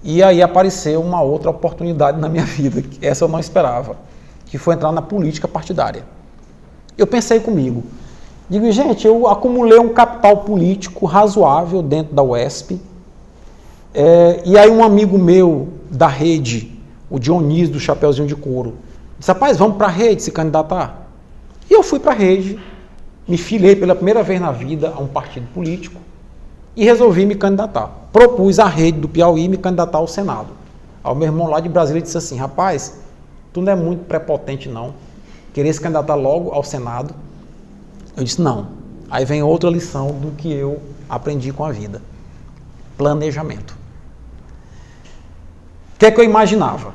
E aí apareceu uma outra oportunidade na minha vida, que essa eu não esperava, que foi entrar na política partidária. Eu pensei comigo, digo, gente, eu acumulei um capital político razoável dentro da UESP, e aí um amigo meu da rede, o Dionísio do Chapeuzinho de Couro, disse, rapaz, vamos para a rede se candidatar? E eu fui para a rede, me filiei pela primeira vez na vida a um partido político e resolvi me candidatar. Propus à rede do Piauí me candidatar ao Senado. Aí o meu irmão lá de Brasília disse assim, rapaz, tu não é muito prepotente não, querer se candidatar logo ao Senado? Eu disse, não. Aí vem outra lição do que eu aprendi com a vida. Planejamento. O que é que eu imaginava?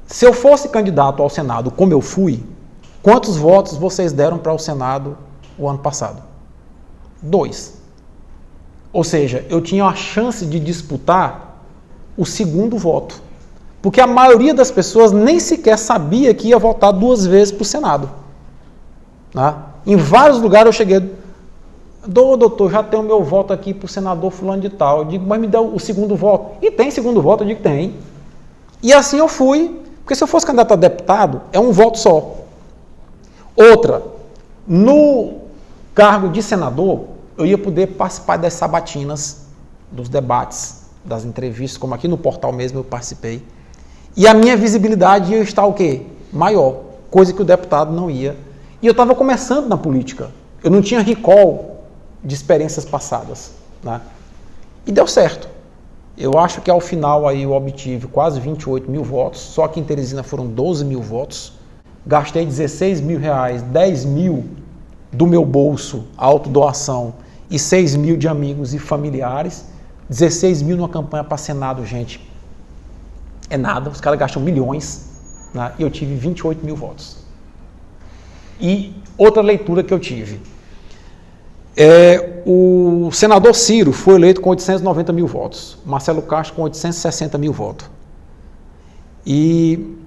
Se eu fosse candidato ao Senado como eu fui, quantos votos vocês deram para o Senado o ano passado? 2. Ou seja, eu tinha a chance de disputar o segundo voto. Porque a maioria das pessoas nem sequer sabia que ia votar 2 vezes para o Senado. Né? Em vários lugares eu cheguei, doutor, já tenho o meu voto aqui para o senador fulano de tal. Eu digo, mas me dá o segundo voto. E tem segundo voto? Eu digo, tem. E assim eu fui, porque se eu fosse candidato a deputado, é um voto só. Outra, no cargo de senador, eu ia poder participar das sabatinas, dos debates, das entrevistas, como aqui no portal mesmo eu participei. E a minha visibilidade ia estar o quê? Maior, coisa que o deputado não ia. E eu estava começando na política. Eu não tinha recall de experiências passadas. Né? E deu certo. Eu acho que ao final aí eu obtive quase 28 mil votos, só que em Teresina foram 12 mil votos. Gastei 16 mil reais, 10 mil do meu bolso, autodoação, e 6 mil de amigos e familiares. 16 mil numa campanha para Senado, gente. É nada, os caras gastam milhões, né? E eu tive 28 mil votos. E outra leitura que eu tive. O senador Ciro foi eleito com 890 mil votos. Marcelo Castro com 860 mil votos. E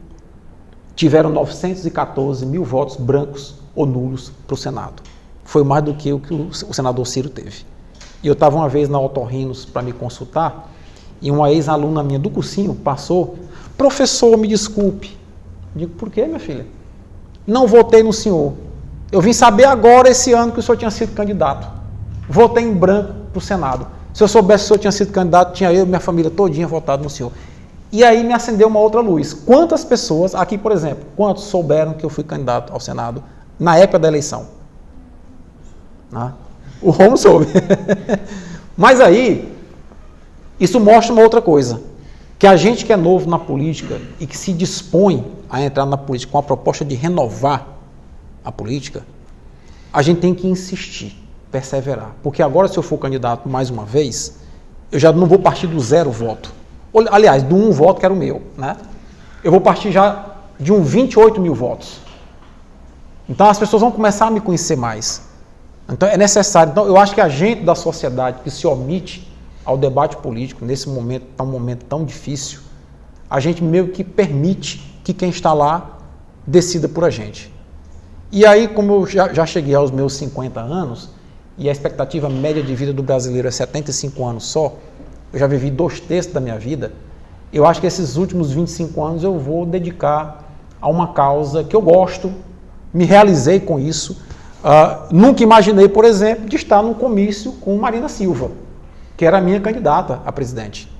tiveram 914 mil votos brancos ou nulos para o Senado. Foi mais do que o senador Ciro teve. E eu estava uma vez na Otorrinos para me consultar, e uma ex-aluna minha do cursinho passou, professor, me desculpe. Eu digo, por quê, minha filha? Não votei no senhor. Eu vim saber agora, esse ano, que o senhor tinha sido candidato. Votei em branco para o Senado. Se eu soubesse que o senhor tinha sido candidato, tinha eu e minha família todinha votado no senhor. E aí me acendeu uma outra luz. Quantas pessoas, aqui por exemplo, quantos souberam que eu fui candidato ao Senado na época da eleição? O Romo soube. Mas aí, isso mostra uma outra coisa. Que a gente que é novo na política e que se dispõe a entrar na política com a proposta de renovar a política, a gente tem que insistir, perseverar. Porque agora, se eu for candidato mais uma vez, eu já não vou partir do 0 voto. Aliás, do 1 voto que era o meu. Né? Eu vou partir já de 28 mil votos. Então as pessoas vão começar a me conhecer mais. Então é necessário. Então eu acho que a gente da sociedade que se omite ao debate político, nesse momento, um momento tão difícil, a gente meio que permite que quem está lá decida por a gente. E aí, como eu já cheguei aos meus 50 anos, e a expectativa média de vida do brasileiro é 75 anos só, eu já vivi 2/3 da minha vida, eu acho que esses últimos 25 anos eu vou dedicar a uma causa que eu gosto, me realizei com isso. Nunca imaginei, por exemplo, de estar num comício com Marina Silva, que era a minha candidata a presidente.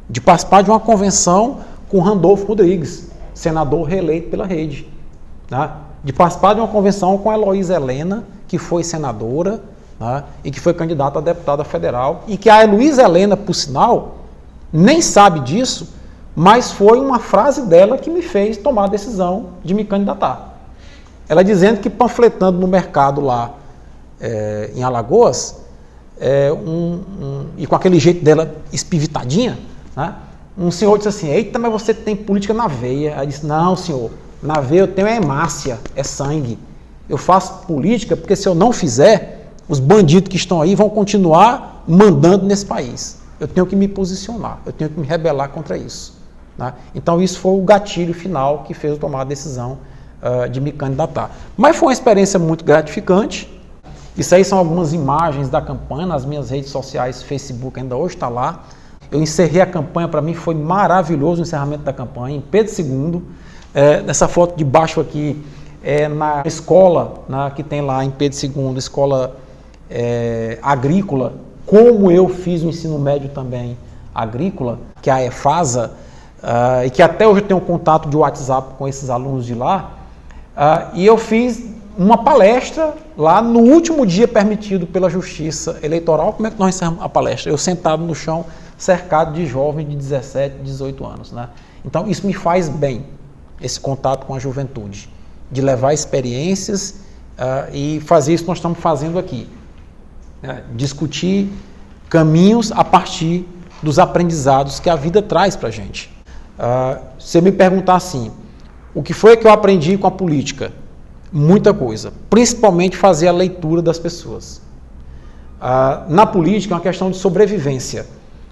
De participar de uma convenção com Randolfo Rodrigues, senador reeleito pela rede. Né? De participar de uma convenção com a Heloísa Helena, que foi senadora, né? E que foi candidata a deputada federal, e que a Heloísa Helena, por sinal, nem sabe disso, mas foi uma frase dela que me fez tomar a decisão de me candidatar. Ela dizendo que panfletando no mercado lá em Alagoas, e com aquele jeito dela espivitadinha, né? Um senhor disse assim, eita, mas você tem política na veia. Ela disse, não, senhor, na veia eu tenho hemácia, é sangue. Eu faço política porque se eu não fizer, os bandidos que estão aí vão continuar mandando nesse país. Eu tenho que me posicionar, eu tenho que me rebelar contra isso. Né? Então isso foi o gatilho final que fez eu tomar a decisão de me candidatar. Mas foi uma experiência muito gratificante. Isso aí são algumas imagens da campanha nas minhas redes sociais, Facebook ainda hoje está lá. Eu encerrei a campanha, para mim foi maravilhoso o encerramento da campanha, em Pedro II. Nessa foto de baixo aqui, na escola que tem lá em Pedro II, escola agrícola, como eu fiz o ensino médio também agrícola, que é a EFASA, e que até hoje eu tenho contato de WhatsApp com esses alunos de lá, e eu fiz uma palestra lá no último dia permitido pela Justiça Eleitoral. Como é que nós encerramos a palestra? Eu sentado no chão, cercado de jovens de 17, 18 anos. Né? Então isso me faz bem, esse contato com a juventude, de levar experiências e fazer isso que nós estamos fazendo aqui. Discutir caminhos a partir dos aprendizados que a vida traz para a gente. Se você me perguntar assim, o que foi que eu aprendi com a política? Muita coisa, principalmente fazer a leitura das pessoas. Na política é uma questão de sobrevivência.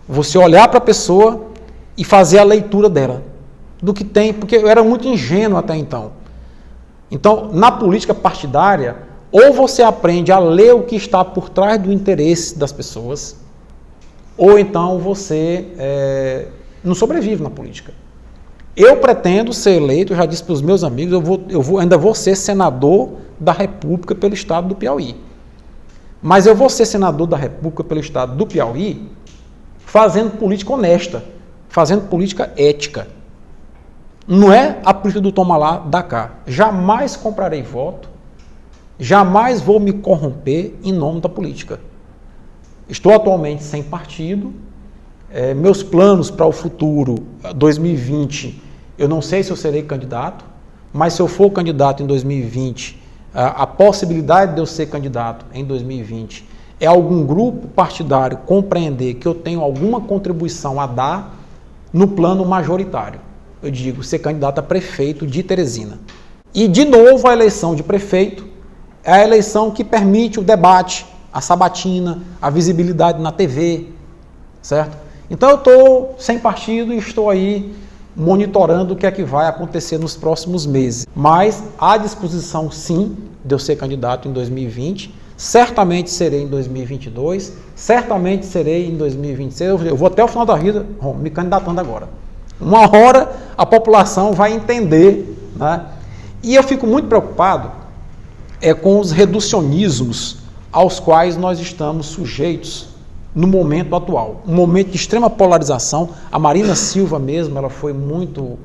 Você olhar para a pessoa e fazer a leitura dela, do que tem, porque eu era muito ingênuo até então. Então, na política partidária, ou você aprende a ler o que está por trás do interesse das pessoas, ou então você não sobrevive na política. Eu pretendo ser eleito, eu já disse para os meus amigos, ainda vou ser senador da República pelo estado do Piauí. Mas eu vou ser senador da República pelo estado do Piauí fazendo política honesta, fazendo política ética. Não é a política do toma lá, dá cá. Jamais comprarei voto, jamais vou me corromper em nome da política. Estou atualmente sem partido, meus planos para o futuro, 2020, eu não sei se eu serei candidato, mas se eu for candidato em 2020, a possibilidade de eu ser candidato em 2020 é algum grupo partidário compreender que eu tenho alguma contribuição a dar no plano majoritário. Eu digo, ser candidato a prefeito de Teresina. E, de novo, a eleição de prefeito é a eleição que permite o debate, a sabatina, a visibilidade na TV, certo? Então, eu estou sem partido e estou aí monitorando o que é que vai acontecer nos próximos meses. Mas há disposição, sim, de eu ser candidato em 2020, certamente serei em 2022, certamente serei em 2026, eu vou até o final da vida me candidatando agora. Uma hora a população vai entender, né? E eu fico muito preocupado com os reducionismos aos quais nós estamos sujeitos no momento atual. Um momento de extrema polarização. A Marina Silva mesmo, ela foi muito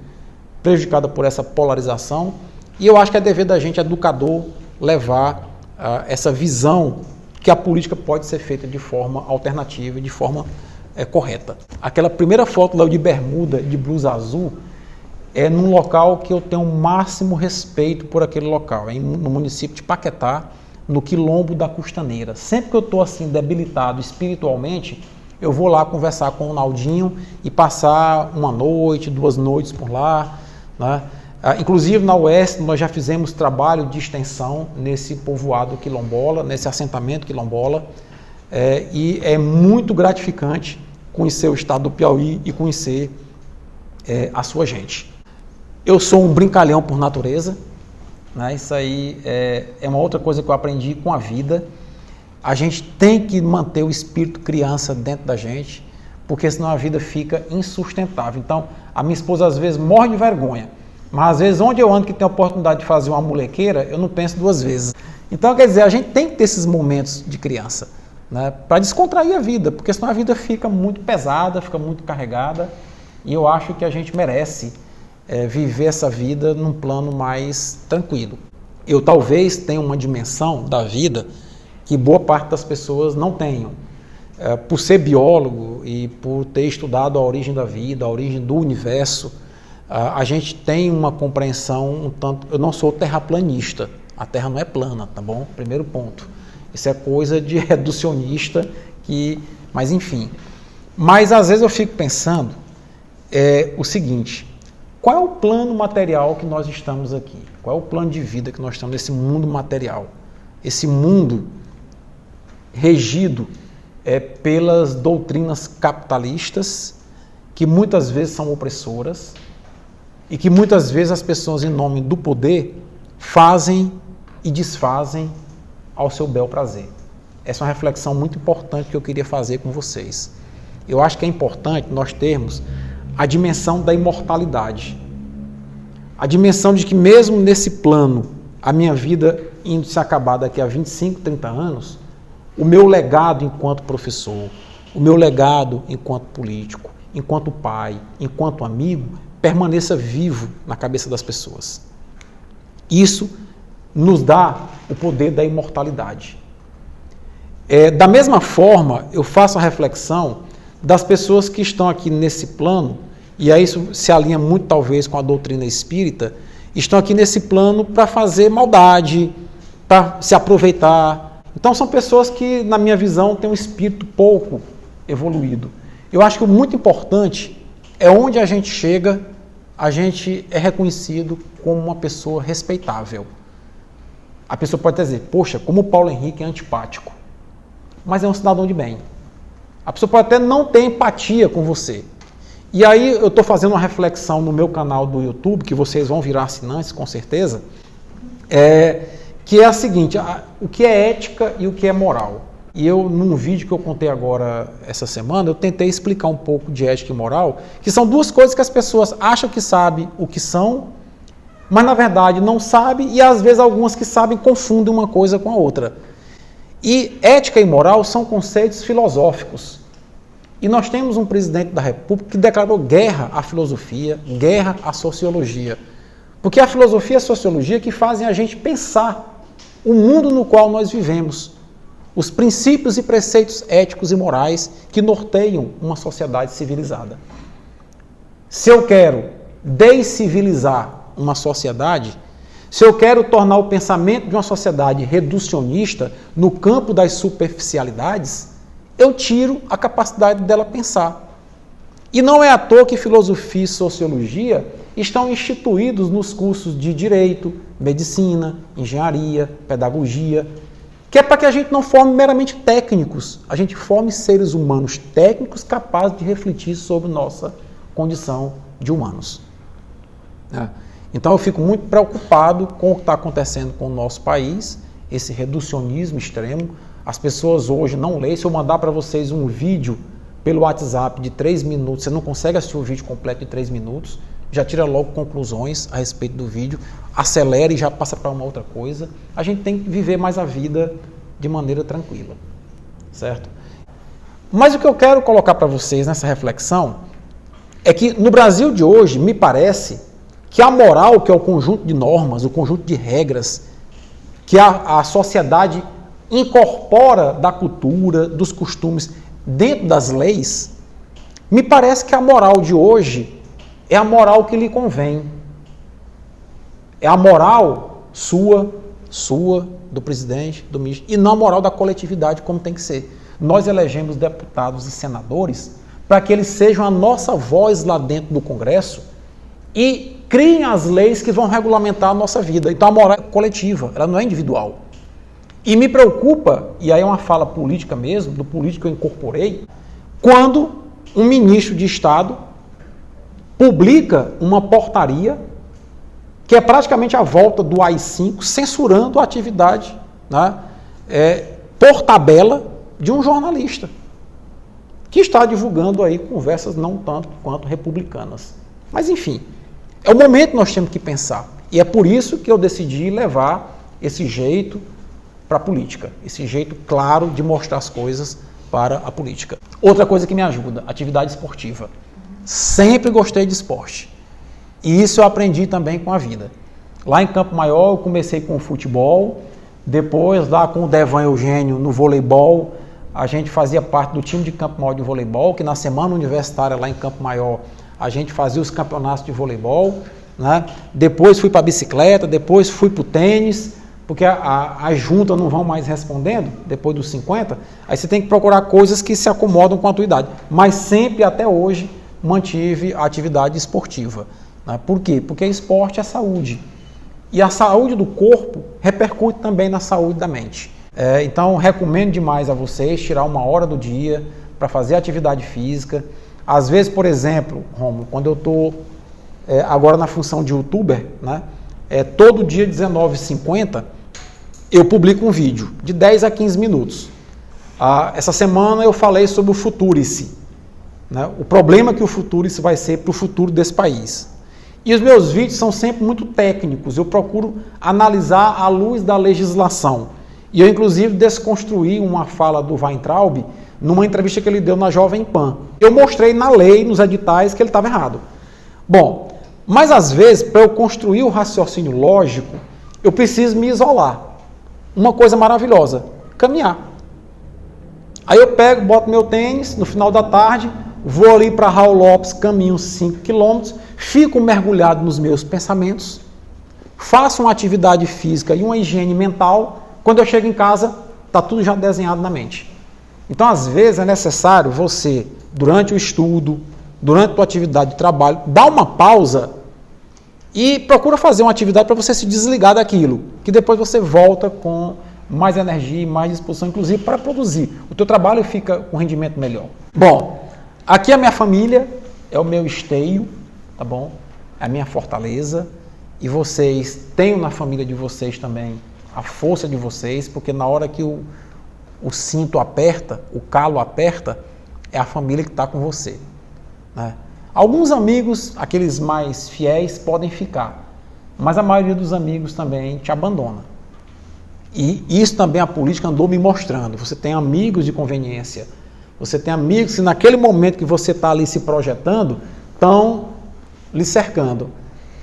prejudicada por essa polarização, e eu acho que é dever da gente, educador, levar essa visão que a política pode ser feita de forma alternativa e de forma correta. Aquela primeira foto lá de bermuda, de blusa azul, é num local que eu tenho o máximo respeito por aquele local, no município de Paquetá, no Quilombo da Costaneira. Sempre que eu estou assim debilitado espiritualmente, eu vou lá conversar com o Naldinho e passar uma noite, 2 noites por lá, né? Inclusive na Oeste nós já fizemos trabalho de extensão nesse povoado quilombola, nesse assentamento quilombola, e é muito gratificante conhecer o estado do Piauí e conhecer a sua gente. Eu sou um brincalhão por natureza, né? Isso aí é uma outra coisa que eu aprendi com a vida. A gente tem que manter o espírito criança dentro da gente, porque senão a vida fica insustentável. Então, a minha esposa às vezes morre de vergonha, mas às vezes onde eu ando que tem a oportunidade de fazer uma molequeira, eu não penso 2 vezes. Então, quer dizer, a gente tem que ter esses momentos de criança, né, para descontrair a vida, porque senão a vida fica muito pesada, fica muito carregada, e eu acho que a gente merece viver essa vida num plano mais tranquilo. Eu talvez tenha uma dimensão da vida que boa parte das pessoas não tenham. Por ser biólogo e por ter estudado a origem da vida, a origem do universo, a gente tem uma compreensão um tanto... Eu não sou terraplanista, a Terra não é plana, tá bom? Primeiro ponto. Isso é coisa de reducionista, mas enfim. Mas às vezes eu fico pensando o seguinte: qual é o plano material que nós estamos aqui? Qual é o plano de vida que nós estamos nesse mundo material? Esse mundo regido pelas doutrinas capitalistas, que muitas vezes são opressoras, e que muitas vezes as pessoas, em nome do poder, fazem e desfazem ao seu bel prazer. Essa é uma reflexão muito importante que eu queria fazer com vocês. eu acho que é importante nós termos a dimensão da imortalidade. A dimensão de que mesmo nesse plano, a minha vida indo se acabar daqui a 25, 30 anos, o meu legado enquanto professor, o meu legado enquanto político, enquanto pai, enquanto amigo, permaneça vivo na cabeça das pessoas. Isso nos dá o poder da imortalidade. Da mesma forma, eu faço a reflexão das pessoas que estão aqui nesse plano, e aí isso se alinha muito talvez com a doutrina espírita, estão aqui nesse plano para fazer maldade, para se aproveitar. Então são pessoas que, na minha visão, têm um espírito pouco evoluído. Eu acho que o muito importante é onde a gente chega, a gente é reconhecido como uma pessoa respeitável. A pessoa pode até dizer, poxa, como o Paulo Henrique é antipático, mas é um cidadão de bem. A pessoa pode até não ter empatia com você. E aí eu estou fazendo uma reflexão no meu canal do YouTube, que vocês vão virar assinantes, com certeza, que é a seguinte, o que é ética e o que é moral. E eu, num vídeo que eu contei agora, essa semana, eu tentei explicar um pouco de ética e moral, que são duas coisas que as pessoas acham que sabem o que são, mas na verdade não sabem, e às vezes algumas que sabem confundem uma coisa com a outra. E ética e moral são conceitos filosóficos. E nós temos um presidente da República que declarou guerra à filosofia, guerra à sociologia. Porque a filosofia e a sociologia que fazem a gente pensar o mundo no qual nós vivemos, os princípios e preceitos éticos e morais que norteiam uma sociedade civilizada. Se eu quero descivilizar uma sociedade, se eu quero tornar o pensamento de uma sociedade reducionista no campo das superficialidades, eu tiro a capacidade dela pensar. E não é à toa que filosofia e sociologia estão instituídos nos cursos de direito, medicina, engenharia, pedagogia, que é para que a gente não forme meramente técnicos, a gente forme seres humanos técnicos capazes de refletir sobre nossa condição de humanos. Então eu fico muito preocupado com o que está acontecendo com o nosso país, esse reducionismo extremo. As pessoas hoje não leem. Se eu mandar para vocês um vídeo pelo WhatsApp de 3 minutos, você não consegue assistir o vídeo completo de 3 minutos, já tira logo conclusões a respeito do vídeo, acelera e já passa para uma outra coisa. A gente tem que viver mais a vida de maneira tranquila, certo? Mas o que eu quero colocar para vocês nessa reflexão é que no Brasil de hoje, me parece que a moral, que é o conjunto de normas, o conjunto de regras que a sociedade incorpora da cultura, dos costumes dentro das leis, me parece que a moral de hoje é a moral que lhe convém. É a moral sua, do presidente, do ministro, e não a moral da coletividade como tem que ser. Nós elegemos deputados e senadores para que eles sejam a nossa voz lá dentro do Congresso e criem as leis que vão regulamentar a nossa vida. Então a moral é coletiva, ela não é individual. E me preocupa, e aí é uma fala política mesmo, do político que eu incorporei, quando um ministro de Estado publica uma portaria que é praticamente a volta do AI-5, censurando a atividade, né, por tabela de um jornalista que está divulgando aí conversas não tanto quanto republicanas. Mas enfim, é o momento que nós temos que pensar. E é por isso que eu decidi levar esse jeito para a política, esse jeito claro de mostrar as coisas para a política. Outra coisa que me ajuda, atividade esportiva. Sempre gostei de esporte. E isso eu aprendi também com a vida. Lá em Campo Maior eu comecei com o futebol, depois lá com o Devan Eugênio no voleibol, a gente fazia parte do time de Campo Maior de voleibol, que na semana universitária lá em Campo Maior a gente fazia os campeonatos de voleibol, né? Depois fui para a bicicleta, depois fui para o tênis, porque as juntas não vão mais respondendo, depois dos 50, aí você tem que procurar coisas que se acomodam com a tua idade. Mas sempre, até hoje, mantive a atividade esportiva. Né? Por quê? Porque esporte é saúde. E a saúde do corpo repercute também na saúde da mente. Então, recomendo demais a vocês tirar 1 hora do dia para fazer atividade física. Às vezes, por exemplo, Romulo, quando eu estou agora na função de youtuber, né? Todo dia 19h50 eu publico um vídeo de 10 a 15 minutos. Essa semana eu falei sobre o Futurice. né, o problema que o futuro isso vai ser para o futuro desse país. E os meus vídeos são sempre muito técnicos, eu procuro analisar à luz da legislação. E eu, inclusive, desconstruí uma fala do Weintraub numa entrevista que ele deu na Jovem Pan. Eu mostrei na lei, nos editais, que ele estava errado. Bom, mas às vezes, para eu construir o raciocínio lógico, eu preciso me isolar. Uma coisa maravilhosa, caminhar. Aí eu pego, boto meu tênis, no final da tarde, vou ali para Raul Lopes, caminho 5 quilômetros, fico mergulhado nos meus pensamentos, faço uma atividade física e uma higiene mental. Quando eu chego em casa, está tudo já desenhado na mente. Então, às vezes, é necessário você, durante o estudo, durante a tua atividade de trabalho, dar uma pausa e procura fazer uma atividade para você se desligar daquilo, que depois você volta com mais energia e mais disposição, inclusive para produzir. O teu trabalho fica com rendimento melhor. Bom, aqui a minha família é o meu esteio, tá bom? É a minha fortaleza. E vocês tenham na família de vocês também a força de vocês, porque na hora que o cinto aperta, o calo aperta, é a família que está com você, né? Alguns amigos, aqueles mais fiéis, podem ficar, mas a maioria dos amigos também te abandona. E isso também a política andou me mostrando. Você tem amigos de conveniência, você tem amigos que naquele momento que você está ali se projetando, estão lhe cercando.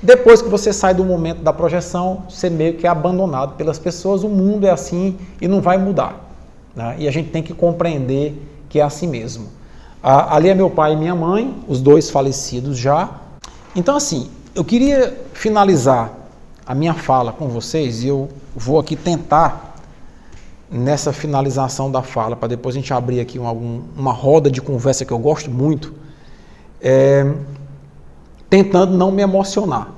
Depois que você sai do momento da projeção, você meio que é abandonado pelas pessoas, o mundo é assim e não vai mudar, né? E a gente tem que compreender que é assim mesmo. Ali é meu pai e minha mãe, os dois falecidos já. Então assim, eu queria finalizar a minha fala com vocês, e eu vou aqui tentar, nessa finalização da fala, para depois a gente abrir aqui uma roda de conversa que eu gosto muito, tentando não me emocionar.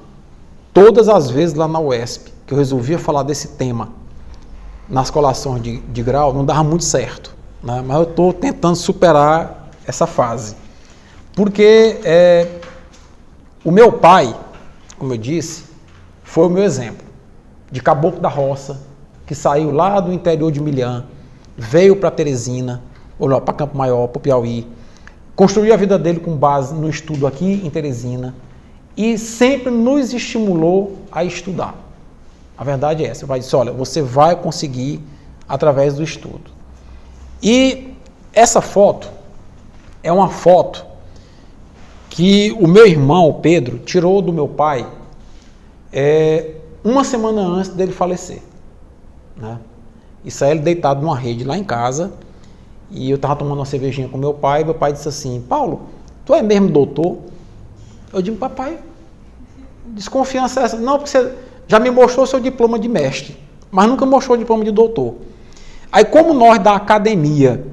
Todas as vezes lá na UESP que eu resolvia falar desse tema nas colações de grau, não dava muito certo, né? Mas eu estou tentando superar essa fase. Porque o meu pai, como eu disse, foi o meu exemplo de caboclo da roça, que saiu lá do interior de Milhã, veio para Teresina, ou para Campo Maior, para o Piauí, construiu a vida dele com base no estudo aqui em Teresina e sempre nos estimulou a estudar. A verdade é essa. O pai disse, olha, você vai conseguir através do estudo. E essa foto é uma foto que o meu irmão, o Pedro, tirou do meu pai uma semana antes dele falecer, né? Isso aí ele deitado numa rede lá em casa. E eu estava tomando uma cervejinha com meu pai, e meu pai disse assim, Paulo, tu é mesmo doutor? Eu digo, papai, desconfiança é essa? Não, porque você já me mostrou seu diploma de mestre, mas nunca mostrou o diploma de doutor. Aí, como nós da academia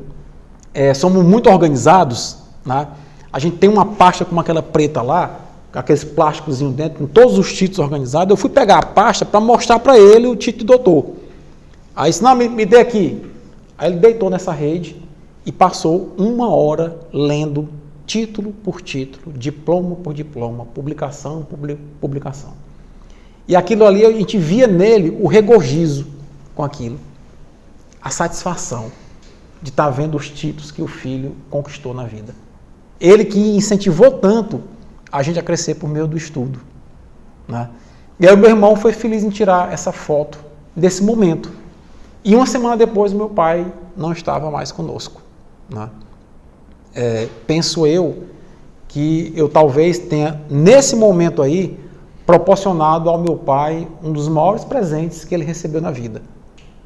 somos muito organizados, né, a gente tem uma pasta como aquela preta lá, com aqueles plásticozinhos dentro, com todos os títulos organizados, eu fui pegar a pasta para mostrar para ele o título de doutor. Aí disse, não, me dê aqui. Aí ele deitou nessa rede e passou 1 hora lendo título por título, diploma por diploma, publicação por publicação. E aquilo ali, a gente via nele o regozijo com aquilo, a satisfação de estar vendo os títulos que o filho conquistou na vida. Ele que incentivou tanto a gente a crescer por meio do estudo, né? E aí o meu irmão foi feliz em tirar essa foto desse momento. E 1 semana depois, o meu pai não estava mais conosco, né? Penso eu que eu talvez tenha, nesse momento aí, proporcionado ao meu pai um dos maiores presentes que ele recebeu na vida,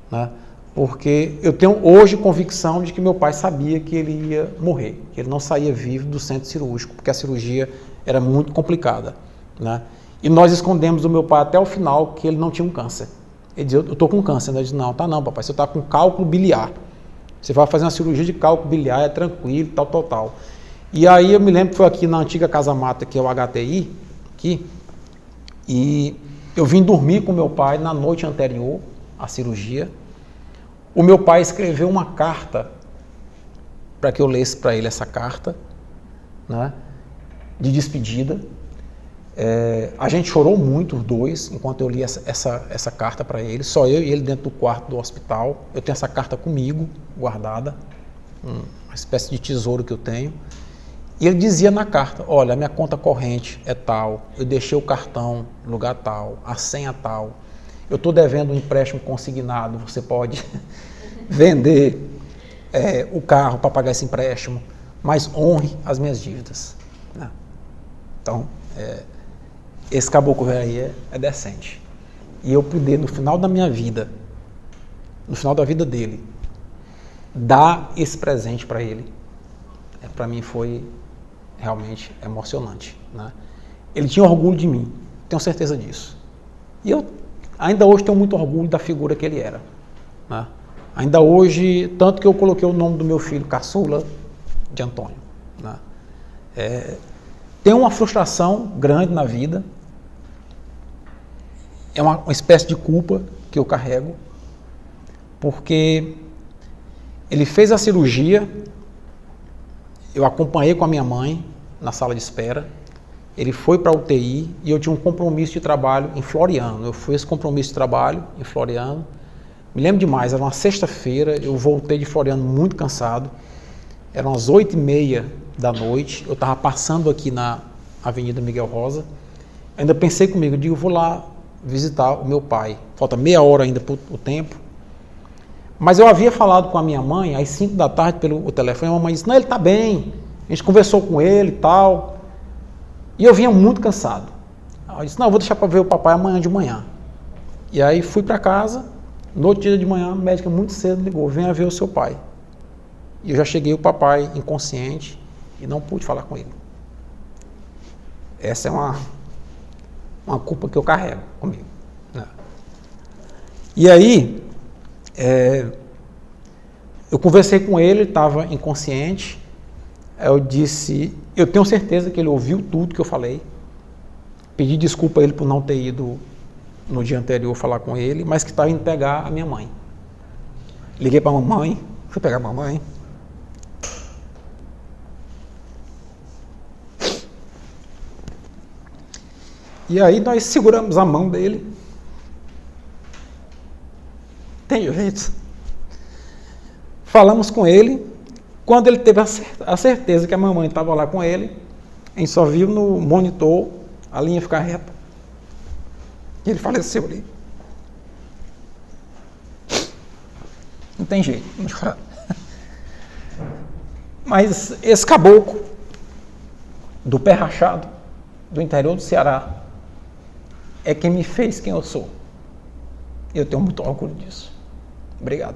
né? Porque eu tenho hoje convicção de que meu pai sabia que ele ia morrer, que ele não saía vivo do centro cirúrgico, porque a cirurgia era muito complicada, né? E nós escondemos do meu pai até o final que ele não tinha um câncer. Ele dizia, eu estou com câncer. Ele disse, não, tá não, papai, você está com cálculo biliar. Você vai fazer uma cirurgia de cálculo biliar, é tranquilo, tal. E aí eu me lembro que foi aqui na antiga Casa Mata, que é o HTI, aqui, e eu vim dormir com meu pai na noite anterior à cirurgia. O meu pai escreveu uma carta para que eu lesse para ele essa carta, né, de despedida. A gente chorou muito, os dois, enquanto eu li essa carta para ele, só eu e ele dentro do quarto do hospital. Eu tenho essa carta comigo, guardada, uma espécie de tesouro que eu tenho. E ele dizia na carta, olha, a minha conta corrente é tal, eu deixei o cartão no lugar tal, a senha tal, eu estou devendo um empréstimo consignado, você pode vender o carro para pagar esse empréstimo, mas honre as minhas dívidas. Né? Então, esse caboclo velho aí é decente. E eu pude, no final da minha vida, no final da vida dele, dar esse presente para ele, para mim foi realmente emocionante. Né? Ele tinha orgulho de mim, tenho certeza disso. E eu ainda hoje tenho muito orgulho da figura que ele era. Né? Ainda hoje, tanto que eu coloquei o nome do meu filho, Caçula, de Antônio. Né? Tem uma frustração grande na vida, é uma espécie de culpa que eu carrego, porque ele fez a cirurgia, eu acompanhei com a minha mãe na sala de espera, ele foi para a UTI e eu tinha um compromisso de trabalho em Floriano. Eu fui esse compromisso de trabalho em Floriano, me lembro demais, era uma sexta-feira, eu voltei de Floriano muito cansado, eram as 8h30 da noite, eu estava passando aqui na Avenida Miguel Rosa, ainda pensei comigo, eu digo, vou lá visitar o meu pai, falta meia hora ainda para o tempo, mas eu havia falado com a minha mãe às 5 da tarde pelo telefone, a mamãe disse, não, ele está bem, a gente conversou com ele e tal, e eu vinha muito cansado. Eu disse, não, eu vou deixar para ver o papai amanhã de manhã. E aí fui para casa, no outro dia de manhã, a médica muito cedo ligou, venha ver o seu pai. E eu já cheguei o papai inconsciente e não pude falar com ele. Essa é uma culpa que eu carrego comigo. Né? E aí, eu conversei com ele estava inconsciente, eu disse, eu tenho certeza que ele ouviu tudo que eu falei, pedi desculpa a ele por não ter ido no dia anterior falar com ele, mas que estava indo pegar a minha mãe. Liguei para a mamãe, fui pegar a mamãe. E aí nós seguramos a mão dele. Tem jeito. Falamos com ele. Quando ele teve a certeza que a mamãe estava lá com ele, a gente só viu no monitor a linha ficar reta. E ele faleceu ali. Não tem jeito. Mas esse caboclo do pé rachado, do interior do Ceará, é quem me fez quem eu sou. Eu tenho muito orgulho disso. Obrigado.